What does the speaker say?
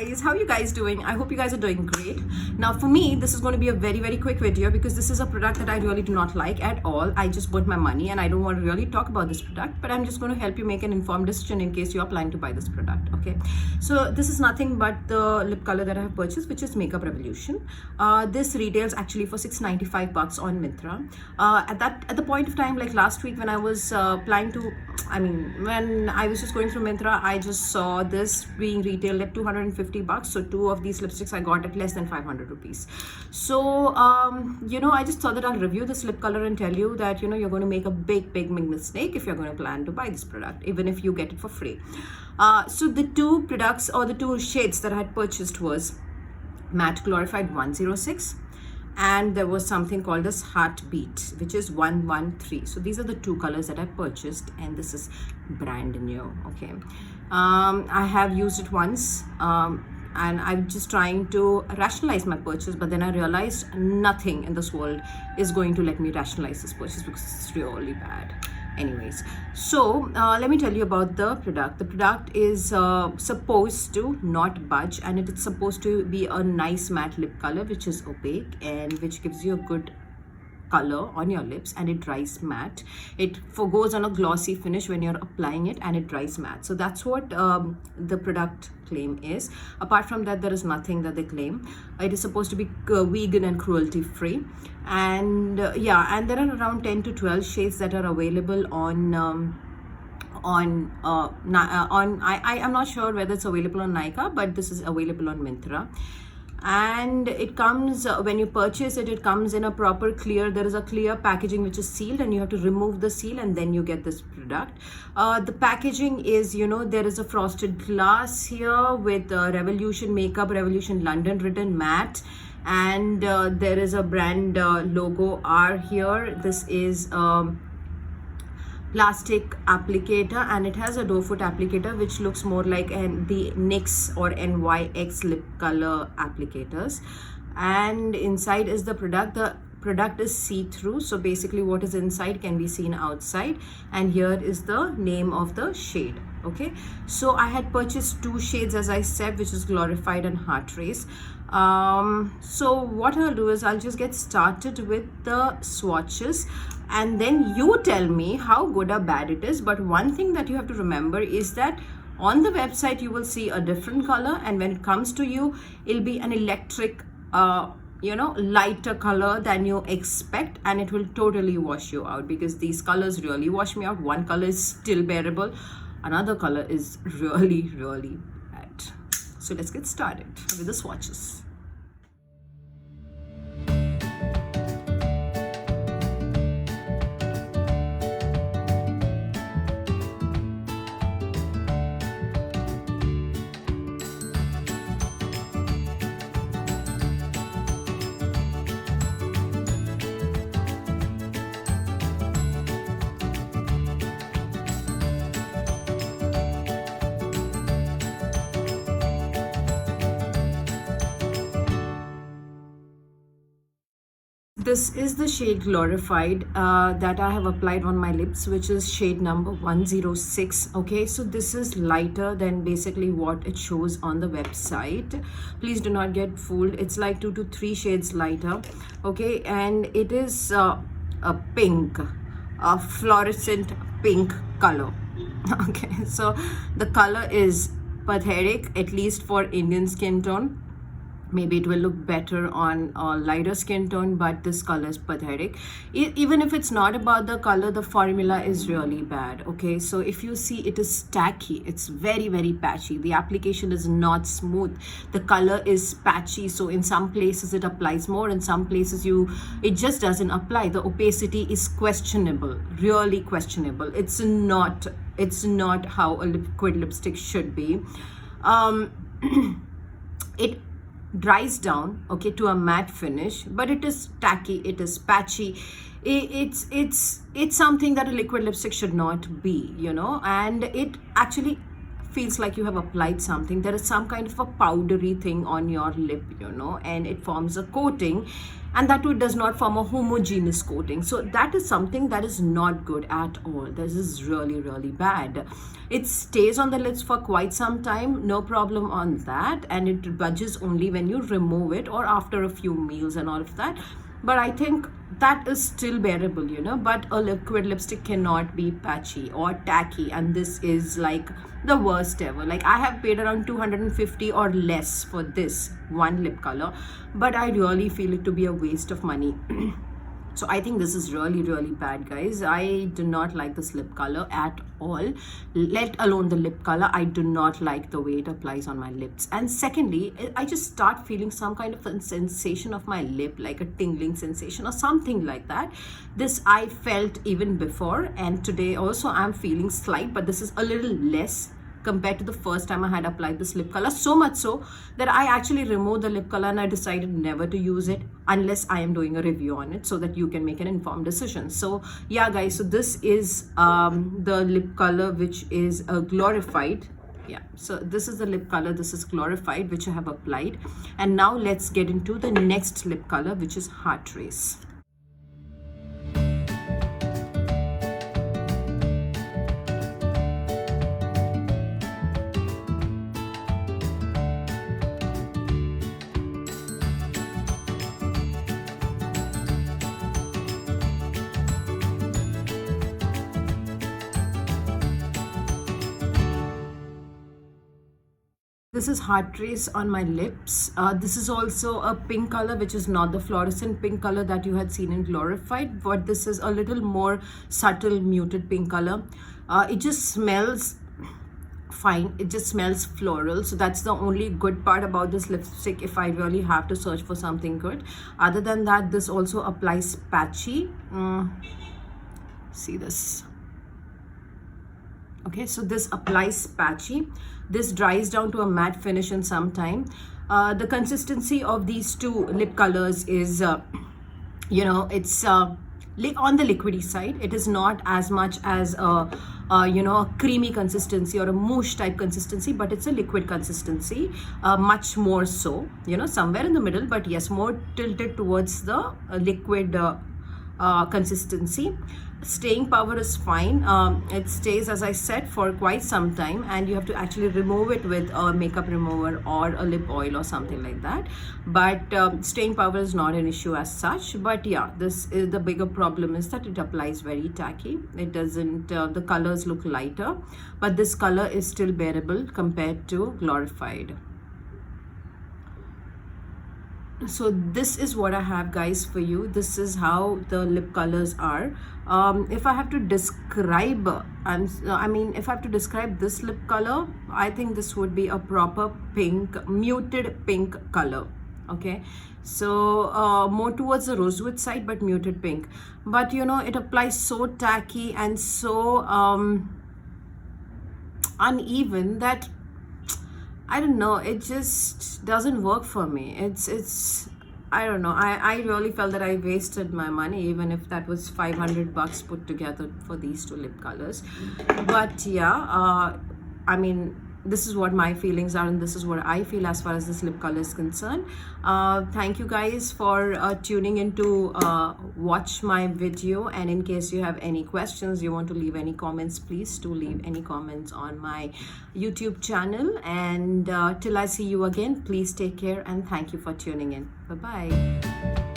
guys, how are you guys doing? I hope you guys are doing great. Now for me, this is going to be a very quick video because this is a product that I really do not like at all. I just burnt my money and I don't want to really talk about this product, but I'm just going to help you make an informed decision in case you're planning to buy this product. Okay, so this is nothing but the lip color that I have purchased, which is Makeup Revolution. This retails actually for $695 on Myntra. At the point of time, like last week when I was when I was just going through Myntra, I just saw this being retailed at $250. So two of these lipsticks I got at less than 500 rupees. So I just thought that I'll review this lip color and tell you that you're going to make a big mistake if you're going to plan to buy this product, even if you get it for free. So the two products or the two shades that I had purchased was Matte Glorified 106, and there was something called as Heartbeat, which is 113. So these are the two colors that I purchased, and this is brand new. Okay, I have used it once, and I'm just trying to rationalize my purchase, but then I realized nothing in this world is going to let me rationalize this purchase because it's really bad. Anyways, so let me tell you about the product. The product is supposed to not budge, and it is supposed to be a nice matte lip color which is opaque and which gives you a good color on your lips, and it dries matte. It goes on a glossy finish when you're applying it, and it dries matte. So that's what the product claim is. Apart from that, there is nothing that they claim. It is supposed to be vegan and cruelty free, and and there are around 10 to 12 shades that are available on I'm not sure whether it's available on Nykaa, but this is available on Myntra. And it comes, when you purchase it, it comes in a proper clear, there is a clear packaging which is sealed, and you have to remove the seal and then you get this product. The packaging is, there is a frosted glass here with Revolution Makeup Revolution London written matte, and there is a brand logo R here. This is plastic applicator, and it has a doe foot applicator which looks more like the NYX or NYX lip color applicators. And inside is the product. The product is see-through, so basically what is inside can be seen outside, and here is the name of the shade. Okay, so I had purchased two shades, as I said, which is Glorified and Heart Race. So what I'll do is I'll just get started with the swatches, and then you tell me how good or bad it is. But one thing that you have to remember is that on the website you will see a different color, and when it comes to you, it'll be an electric lighter color than you expect, and it will totally wash you out, because these colors really wash me out. One color is still bearable, another color is really bad. So let's get started with the swatches. This is the shade Glorified that I have applied on my lips, which is shade number 106. Okay, so this is lighter than basically what it shows on the website. Please do not get fooled. It's like 2 to 3 shades lighter. Okay, and it is a pink, a fluorescent pink color. Okay, so the color is pathetic, at least for Indian skin tone. Maybe it will look better on a lighter skin tone, but this color is pathetic. Even if it's not about the color, the formula is really bad. Okay, so if you see, it is tacky. It's very patchy. The application is not smooth. The color is patchy. So in some places it applies more, in some places it just doesn't apply. The opacity is questionable, really questionable. It's not how a liquid lipstick should be. It dries down, okay, to a matte finish, but it is tacky, it is patchy. It's something that a liquid lipstick should not be, and it actually feels like you have applied something. There is some kind of a powdery thing on your lip, you know, and it forms a coating, and that too, it does not form a homogeneous coating. So that is something that is not good at all. This is really, really bad. It stays on the lips for quite some time, no problem on that, and it budges only when you remove it or after a few meals and all of that. But I think that is still bearable, you know. But a liquid lipstick cannot be patchy or tacky, and this is like the worst ever. Like, I have paid around 250 or less for this one lip color, but I really feel it to be a waste of money. So I think this is really, really bad, guys. I do not like this lip color at all, let alone the lip color. I do not like the way it applies on my lips. And secondly, I just start feeling some kind of a sensation of my lip, like a tingling sensation or something like that. This I felt even before, and today also I'm feeling slight, but this is a little less compared to the first time I had applied this lip color. So much so that I actually removed the lip color and I decided never to use it unless I am doing a review on it, so that you can make an informed decision. So yeah, guys, so this is the lip color, which is glorified. Yeah, so this is the lip color, this is glorified, which I have applied. And now let's get into the next lip color, which is Heart Race. This is Heart Race on my lips. This is also a pink color, which is not the fluorescent pink color that you had seen in Glorified, but this is a little more subtle, muted pink color. It just smells fine. It just smells floral. So that's the only good part about this lipstick if I really have to search for something good. Other than that, this also applies patchy. See this. Okay, so this applies patchy. This dries down to a matte finish in some time. The consistency of these two lip colors is, you know, it's on the liquidy side. It is not as much as you know, a creamy consistency or a mousse type consistency, but it's a liquid consistency, much more so, you know, somewhere in the middle, but yes, more tilted towards the liquid consistency. Staying power is fine. It stays, as I said, for quite some time, and you have to actually remove it with a makeup remover or a lip oil or something like that. But staying power is not an issue as such. But yeah, this is the bigger problem, is that it applies very tacky. It doesn't, the colors look lighter, but this color is still bearable compared to Glorified. So this is what I have, guys, for you. This is how the lip colors are. If I have to describe, if I have to describe this lip color, I think this would be a proper pink, muted pink color. Okay, so more towards the rosewood side, but muted pink. But you know, it applies so tacky and so uneven that I don't know, it just doesn't work for me. It's I don't know, I really felt that I wasted my money, even if that was 500 bucks put together for these two lip colors. But yeah, I mean, this is what my feelings are, and this is what I feel as far as this lip color is concerned. Thank you guys for tuning in to watch my video, and in case you have any questions, you want to leave any comments, please do leave any comments on my YouTube channel. And till I see you again, please take care, and thank you for tuning in. Bye bye.